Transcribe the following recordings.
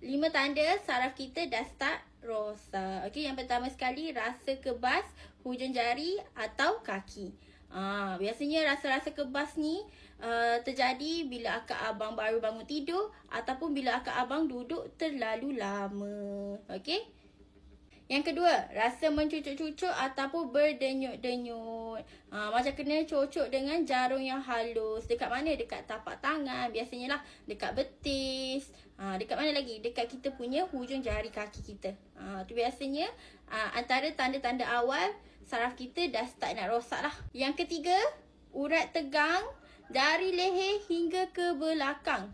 5 tanda saraf kita dah start rosak. Okey, yang pertama sekali rasa kebas hujung jari atau kaki. Biasanya rasa-rasa kebas ni terjadi bila akak abang baru bangun tidur ataupun bila akak abang duduk terlalu lama. Okey? Yang kedua, rasa mencucuk-cucuk ataupun berdenyut-denyut. Macam kena cocok dengan jarum yang halus. Dekat mana? Dekat tapak tangan. Biasanya lah dekat betis. Dekat mana lagi? Dekat kita punya hujung jari kaki kita. Tu biasanya antara tanda-tanda awal saraf kita dah start nak rosak lah. Yang ketiga, urat tegang dari leher hingga ke belakang.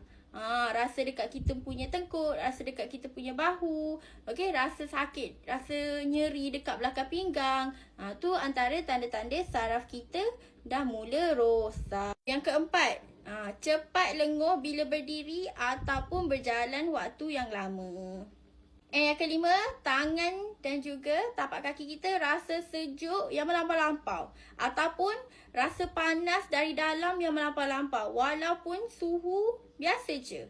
Rasa dekat kita punya tengkuk, rasa dekat kita punya bahu, okey, rasa sakit, rasa nyeri dekat belakang pinggang. Tu antara tanda-tanda saraf kita dah mula rosak. Yang keempat, cepat lenguh bila berdiri ataupun berjalan waktu yang lama. Yang kelima, tangan dan juga tapak kaki kita rasa sejuk yang melampau-lampau ataupun rasa panas dari dalam yang melampau-lampau walaupun suhu biasa je.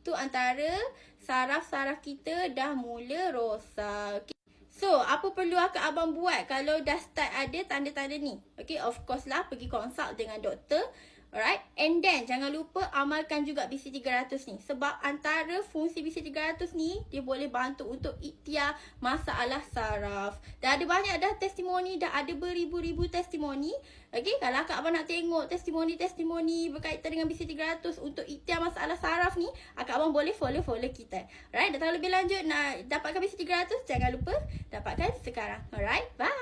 Tu antara saraf-saraf kita dah mula rosak. Okay. So, apa perlu akak abang buat kalau dah start ada tanda-tanda ni? Okay, of course lah pergi consult dengan doktor. Alright, and then jangan lupa amalkan juga BC300 ni. Sebab antara fungsi BC300 ni, dia boleh bantu untuk ikhtiar masalah saraf. Dah ada banyak dah testimoni, dah ada beribu-ribu testimoni. Okay, kalau akak abang nak tengok testimoni-testimoni berkaitan dengan BC300 untuk ikhtiar masalah saraf ni, akak abang boleh follow kita. Alright, datang lebih lanjut nak dapatkan BC300, jangan lupa dapatkan sekarang. Alright, bye!